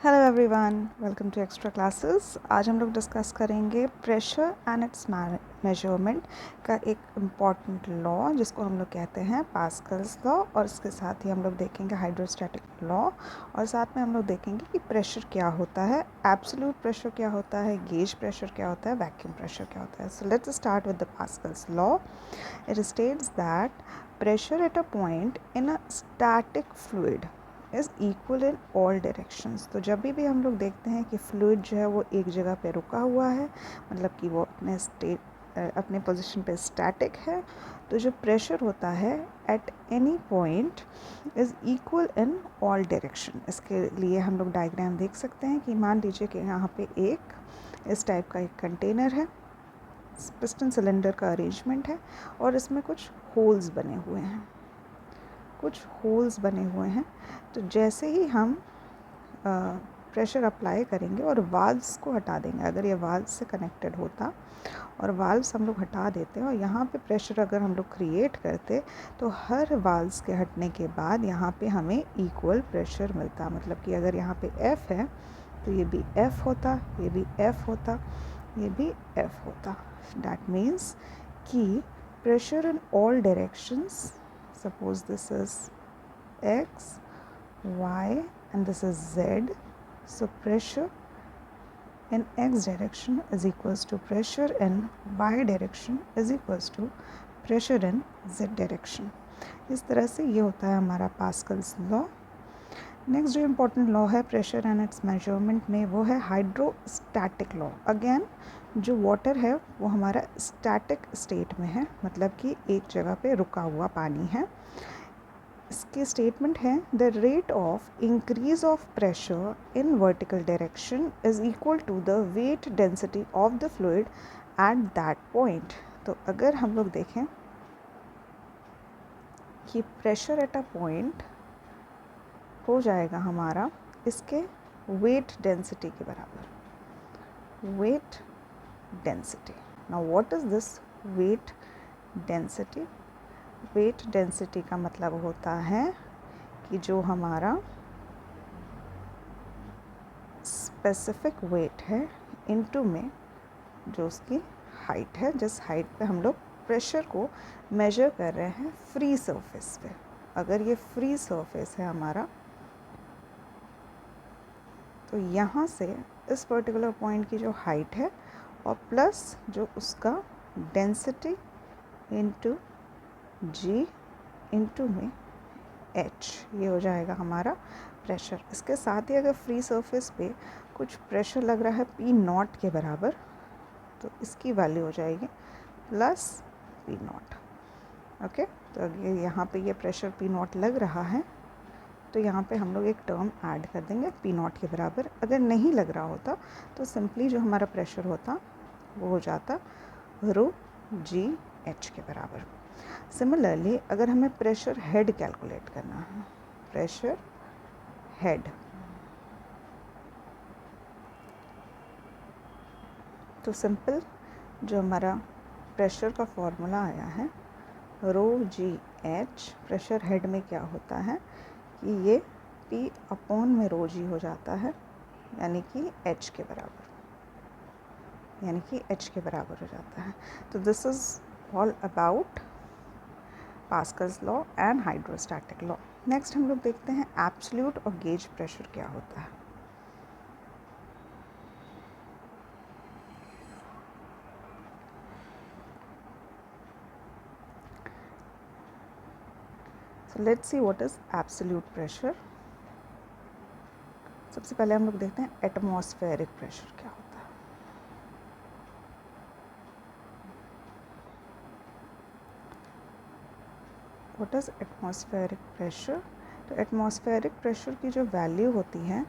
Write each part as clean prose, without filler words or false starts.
Hello everyone, welcome to extra classes. आज हम लोग डिस्कस करेंगे प्रेशर एंड इट्स मेजरमेंट का एक इम्पॉर्टेंट लॉ जिसको हम लोग कहते हैं पास्कल्स लॉ, और इसके साथ ही हम लोग देखेंगे हाइड्रोस्टैटिक लॉ, और साथ में हम लोग देखेंगे कि प्रेशर क्या होता है, एब्सोल्यूट प्रेशर क्या होता है, गेज प्रेशर क्या होता है, वैक्यूम प्रेशर क्या होता है। So let's start with the Pascal's law. It states that pressure at a point in a static fluid is equal in all directions. तो जब भी हम लोग देखते हैं कि फ्लूइड जो है वो एक जगह पे रुका हुआ है, मतलब कि वो अपने पोजीशन पे स्टैटिक है, तो जो प्रेशर होता है at any point is equal in all direction. इसके लिए हम लोग डायग्राम देख सकते हैं कि मान लीजिए कि यहाँ पे इस टाइप का एक कंटेनर है, पिस्टन सिलेंडर का अरेंजमेंट है, और इसमें कुछ होल्स बने हुए हैं. तो जैसे ही हम प्रेशर अप्लाई करेंगे और वाल्व्स को हटा देंगे, अगर ये वाल्व से कनेक्टेड होता और वाल्व्स हम लोग हटा देते और यहाँ पे प्रेशर अगर हम लोग क्रिएट करते, तो हर वाल्व्स के हटने के बाद यहाँ पे हमें इक्वल प्रेशर मिलता. मतलब कि अगर यहाँ पे F है तो ये भी F होता, ये भी F होता, ये भी F होता. That means कि pressure in all directions, suppose this is X, Y and this is Z, so pressure in X direction is equals to pressure in Y direction is equals to pressure in Z direction. इस तरह से ये होता है हमारा Pascal's law. Next जो important law है pressure and it's measurement में, वो है हाइड्रोस्टैटिक लॉ. अगेन जो वाटर है वो हमारा स्टैटिक स्टेट में है, मतलब कि एक जगह पे रुका हुआ पानी है. इसकी स्टेटमेंट है the rate of increase of pressure in vertical direction is equal to the weight density of the fluid at that point. तो अगर हम लोग देखें कि प्रेशर एट अ पॉइंट हो जाएगा हमारा इसके वेट डेंसिटी के बराबर. Weight density. Now what is this weight density? Weight density का मतलब होता है कि जो हमारा स्पेसिफिक वेट है इनटू में जो उसकी हाइट है, जिस हाइट पे हम लोग प्रेशर को मेजर कर रहे हैं फ्री सरफेस पे. अगर ये फ्री सरफेस है हमारा, तो यहाँ से इस पर्टिकुलर पॉइंट की जो हाइट है और प्लस जो उसका डेंसिटी इंटू जी इंटू में एच, ये हो जाएगा हमारा प्रेशर. इसके साथ ही अगर फ्री सरफेस पे कुछ प्रेशर लग रहा है पी नॉट के बराबर, तो इसकी वैल्यू हो जाएगी प्लस पी नॉट. ओके, तो अगर यहाँ पे ये प्रेशर पी नॉट लग रहा है तो यहाँ पे हम लोग एक टर्म ऐड कर देंगे पी नॉट के बराबर. अगर नहीं लग रहा होता तो सिंपली जो हमारा प्रेशर होता वो हो जाता रो जी एच के बराबर. सिमिलरली अगर हमें प्रेशर हेड कैलकुलेट करना है, प्रेशर हेड, तो सिंपल जो हमारा प्रेशर का फॉर्मूला आया है रो जी एच, प्रेशर हेड में क्या होता है कि ये P अपॉन में रो जी हो जाता है, यानी कि H के बराबर, हो जाता है. तो this is all about Pascal's law and hydrostatic law. Next हम लोग देखते हैं एब्सोल्यूट और गेज प्रेशर क्या होता है. So let's see what is absolute pressure. सबसे पहले हम लोग देखते हैं एटमॉस्फेरिक प्रेशर क्या होता है. What is atmospheric pressure? तो एटमॉस्फेरिक प्रेशर की जो वैल्यू होती है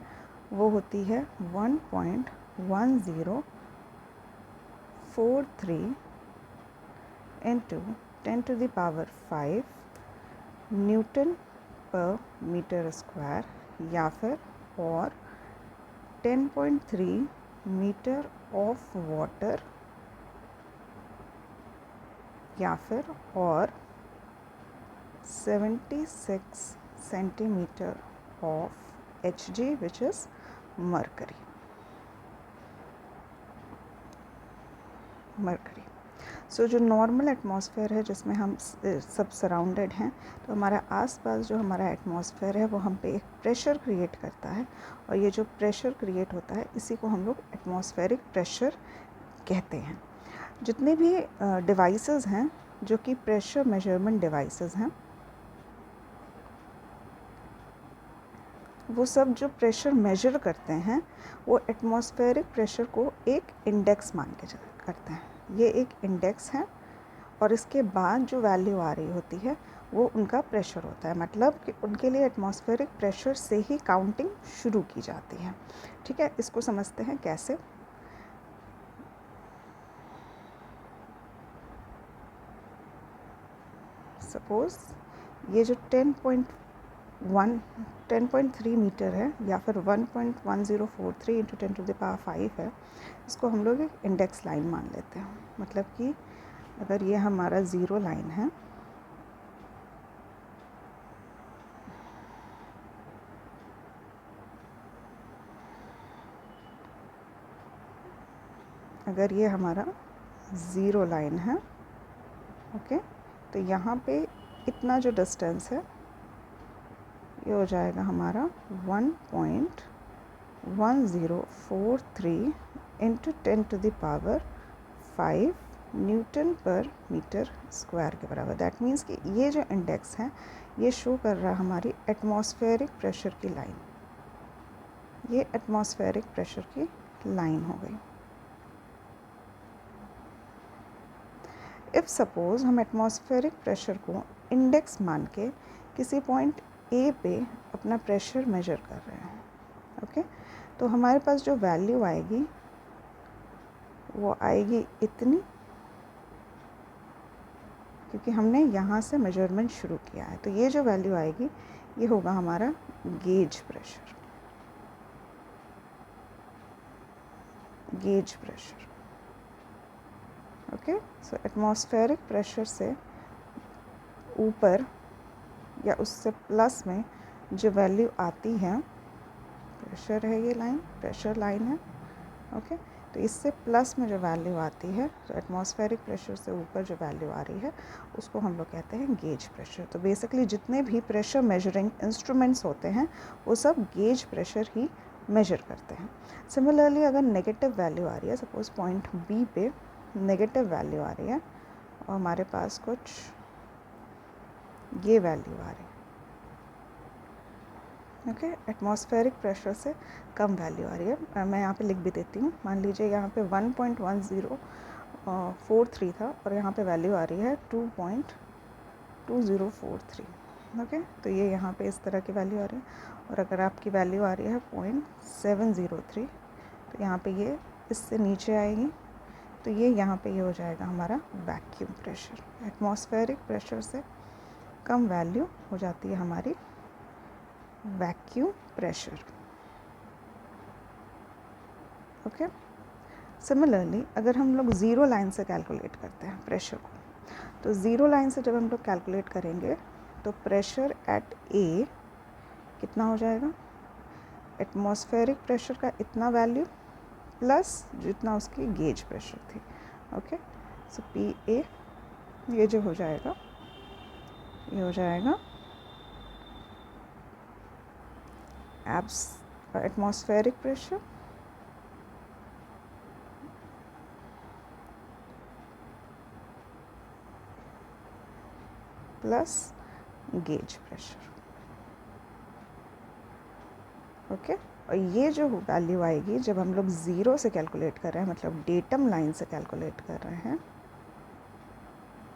वो होती है 1.1043 इंटू 10⁵ न्यूटन पर मीटर स्क्वायर, या फिर और 10.3 मीटर ऑफ वाटर, या फिर और 76 centimetre of Hg, which is mercury. So जो नॉर्मल एटमॉस्फेयर है जिसमें हम सब सराउंडेड हैं, तो हमारा आसपास जो हमारा एटमॉस्फेयर है वो हम पे एक प्रेशर क्रिएट करता है, और ये जो प्रेशर क्रिएट होता है इसी को हम लोग एटमॉस्फेरिक प्रेशर कहते हैं। जितने भी डिवाइसेस हैं जो कि प्रेशर मेजरमेंट डिवाइसेस हैं, वो सब जो प्रेशर मेजर करते हैं वो एटमॉस्फेरिक प्रेशर को एक इंडेक्स मान के करते हैं। ये एक इंडेक्स है और इसके बाद जो वैल्यू आ रही होती है वो उनका प्रेशर होता है। मतलब कि उनके लिए एटमॉस्फेरिक प्रेशर से ही काउंटिंग शुरू की जाती है। ठीक है, इसको समझते हैं कैसे। सपोज़ ये जो 10.3 मीटर है या फिर 1.1043 इंटू 10⁵ है, इसको हम लोग एक इंडेक्स लाइन मान लेते हैं। मतलब कि अगर ये हमारा ज़ीरो लाइन है, अगर ये हमारा ज़ीरो लाइन है, ओके, तो यहाँ पे इतना जो डिस्टेंस है ये हो जाएगा हमारा 1.1043 इंटू 10⁵ न्यूटन पर मीटर स्क्वायर के बराबर। दैट मीन्स कि ये जो इंडेक्स है ये शो कर रहा है हमारी एटमॉस्फेरिक प्रेशर की लाइन। ये एटमॉस्फेरिक प्रेशर की लाइन हो गई। इफ़ सपोज़ हम एटमॉस्फेरिक प्रेशर को इंडेक्स मान के किसी पॉइंट ए पे अपना प्रेशर मेजर कर रहे हैं, ओके, तो हमारे पास जो वैल्यू आएगी वो आएगी इतनी, क्योंकि हमने यहाँ से मेजरमेंट शुरू किया है। तो ये जो वैल्यू आएगी ये होगा हमारा गेज प्रेशर। ओके, सो एटमॉस्फेरिक प्रेशर से ऊपर या उससे प्लस में जो वैल्यू आती है, प्रेशर है ये लाइन, प्रेशर लाइन है, ओके, तो इससे प्लस में जो वैल्यू आती है, तो एटमॉस्फेरिक प्रेशर से ऊपर जो वैल्यू आ रही है उसको हम लोग कहते हैं गेज प्रेशर। तो बेसिकली जितने भी प्रेशर मेजरिंग इंस्ट्रूमेंट्स होते हैं वो सब गेज प्रेशर ही मेजर करते हैं। सिमिलरली अगर नेगेटिव वैल्यू आ रही है, सपोज़ पॉइंट बी पे नेगेटिव वैल्यू आ रही है और हमारे पास कुछ ये वैल्यू आ रही है, ओके, एटमॉस्फेरिक प्रेशर से कम वैल्यू आ रही है। मैं यहाँ पे लिख भी देती हूँ। मान लीजिए यहाँ पे 1.1043 था और यहाँ पे वैल्यू आ रही है 2.2043, ओके, तो ये यहाँ पे इस तरह की वैल्यू आ रही है। और अगर आपकी वैल्यू आ रही है 0.703, तो यहाँ पे ये इससे नीचे आएगी, तो ये यहाँ पे ये हो जाएगा हमारा वैक्यूम प्रेशर। एटमॉस्फेरिक प्रेशर से कम वैल्यू हो जाती है हमारी वैक्यूम प्रेशर, ओके। सिमिलरली अगर हम लोग ज़ीरो लाइन से कैलकुलेट करते हैं प्रेशर को, तो ज़ीरो लाइन से जब हम लोग कैलकुलेट करेंगे तो प्रेशर एट ए कितना हो जाएगा, एटमॉस्फेरिक प्रेशर का इतना वैल्यू प्लस जितना उसकी गेज प्रेशर थी, ओके। सो पी ए ये जो हो जाएगा, ये हो जाएगा atmospheric pressure plus gauge pressure, okay. और ये जो वैल्यू आएगी जब हम लोग ज़ीरो से कैलकुलेट कर रहे हैं, मतलब डेटम लाइन से कैलकुलेट कर रहे हैं,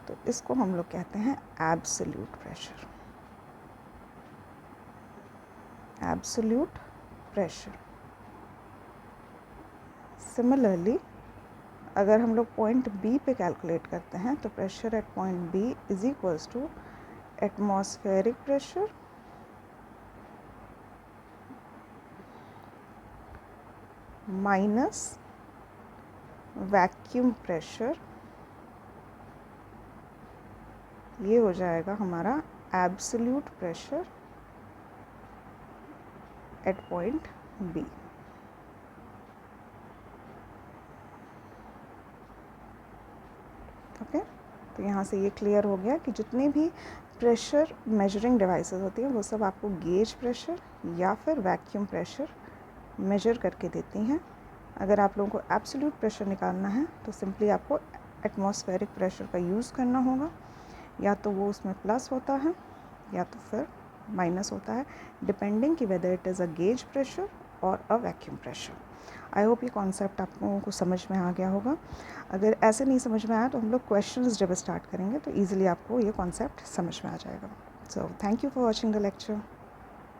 तो इसको हम लोग कहते हैं absolute pressure. Absolute pressure. Similarly अगर हम लोग पॉइंट बी पे कैलकुलेट करते हैं, तो pressure at point B is equals to atmospheric pressure minus vacuum pressure, ये हो जाएगा हमारा absolute pressure at point B. तो यहाँ से ये क्लियर हो गया कि जितनी भी प्रेशर मेजरिंग डिवाइसेस होती हैं वो सब आपको गेज प्रेशर या फिर वैक्यूम प्रेशर मेजर करके देती हैं। अगर आप लोगों को एब्सोल्यूट प्रेशर निकालना है तो सिंपली आपको एटमॉस्फेरिक प्रेशर का यूज़ करना होगा, या तो वो उसमें प्लस होता है या तो फिर माइनस होता है, डिपेंडिंग कि whether it is a gauge pressure और a vacuum pressure. I hope ये कॉन्सेप्ट आप लोगों को समझ में आ गया होगा। अगर ऐसे नहीं समझ में आया तो हम लोग क्वेश्चंस जब स्टार्ट करेंगे तो ईज़िली आपको ये कॉन्सेप्ट समझ में आ जाएगा। So thank you for watching the lecture.